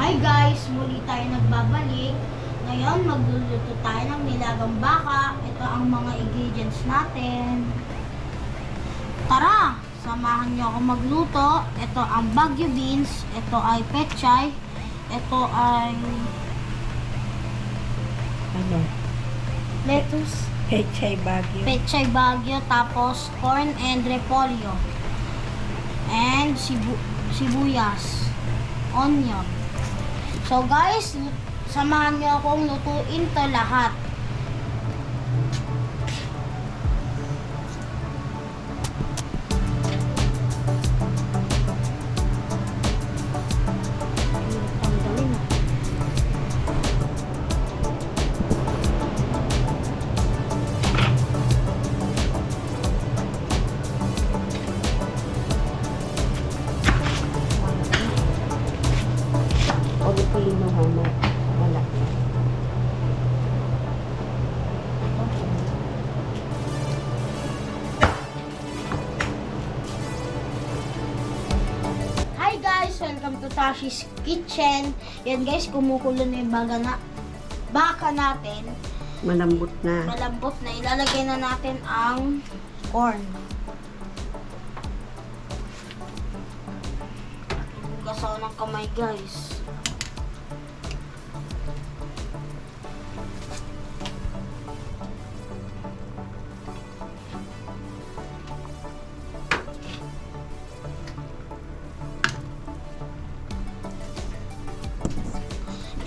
Hi guys, muli tayo nagbabalik. Ngayon, magluluto tayo ng nilagang baka. Ito ang mga ingredients natin. Tara, samahan niyo ako magluto. Ito ang Baguio beans. Ito ay pechay. Ito ay Ano? lettuce. Pechay Baguio. Pechay Baguio. Tapos corn and repolyo. And sibuyas. Onion. So guys, samahan niyo akong lutuin to lahat. Tanggalin na. Pilipino hama. Wala. Hi guys! Welcome to Tashi's Kitchen. Yan guys, kumukulo na yung baka natin. Malambot na. Malambot na. Ilalagay na natin ang corn. Hugas ako ng kamay guys.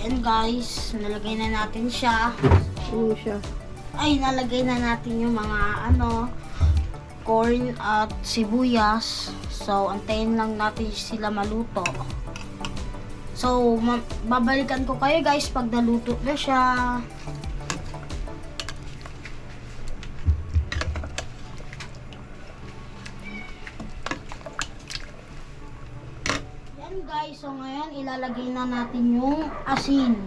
Yan guys, nalagay na natin siya. Ano siya? Ay, nalagay na natin yung mga corn at sibuyas. So, antayin lang natin sila maluto. So, babalikan ko kayo guys pag naluto na siya. Yan guys, so ngayon ilalagay na natin yung asin.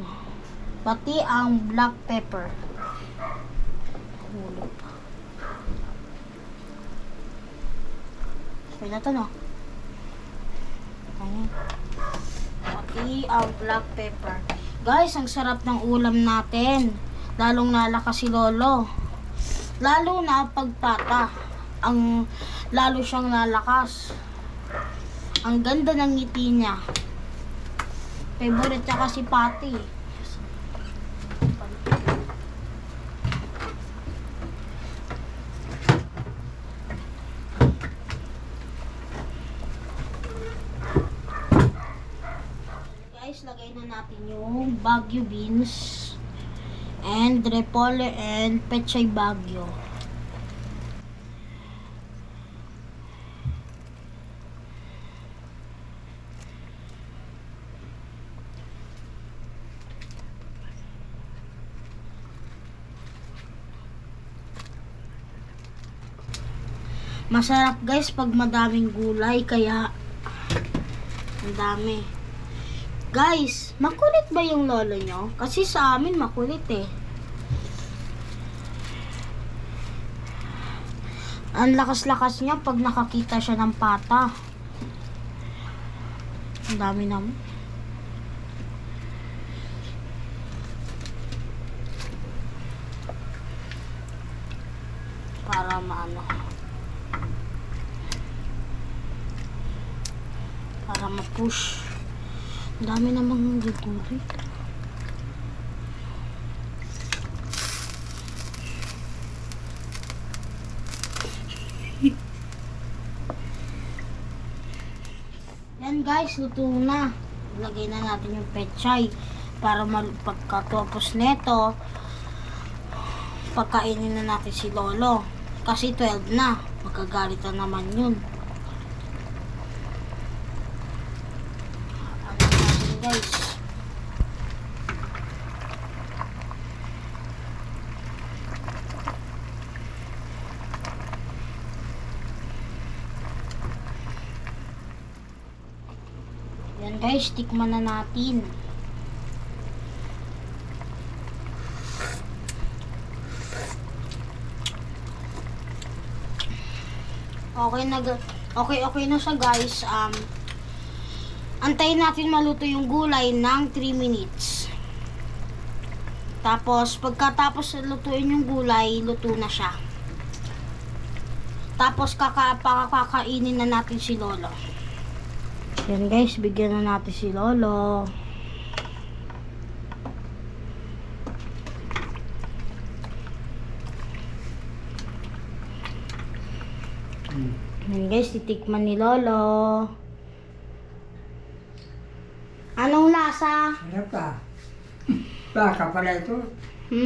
Pati ang black pepper. Okay na to, no? Ayan. Pati ang black pepper. Guys, ang sarap ng ulam natin. Lalong nalakas si Lolo. Lalo na pagpata. Lalo siyang nalakas. Ang ganda ng ngiti niya. Favorite niya kasi pati. Guys, lagay na natin yung Baguio beans and repolyo and pechay Baguio. Masarap guys pag madaming gulay, kaya ang dami. Guys, makulit ba yung lolo nyo? Kasi sa amin makulit eh. Ang lakas-lakas niya pag nakakita siya ng pata. Ang dami naman. Para para ma-push. Ang dami namang gulay. Yan guys, luto na. Ilagay na natin yung pechay para pagkatapos neto, pagkainin na natin si Lolo. Kasi 12 na. Magkagalit na naman yun. Guys, yan guys, tikman na natin. Okay na siya guys. Antayin natin maluto yung gulay ng 3 minutes. Tapos, pagkatapos lutuin yung gulay, luto na siya. Tapos, kakainin na natin si Lolo. Yan guys, bigyan na natin si Lolo. Yan guys, titikman ni Lolo. Anong lasa? Sarap ka. Baka pala ito.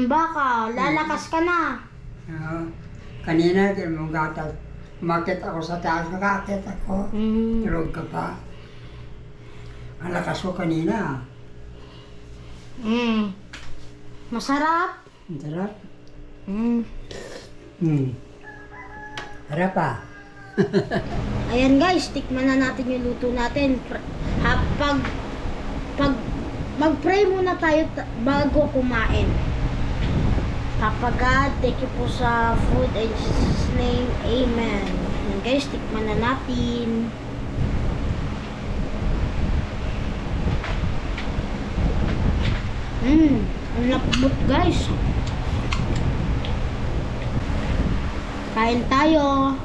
Baka, lalakas ka na. Kanina, di mo gatas. Umakit ako sa taas, nakakit ako. Tulog ka pa. Ang lakas ko kanina. Masarap. Ang sarap. Mm. Sarap pa. Ayan guys, tikman na natin yung luto natin. Mag-pray muna tayo bago kumain. Papa God, thank you po sa food in Jesus' name. Amen. Ayan guys, tikman na natin. Ang lapot guys. Kain tayo.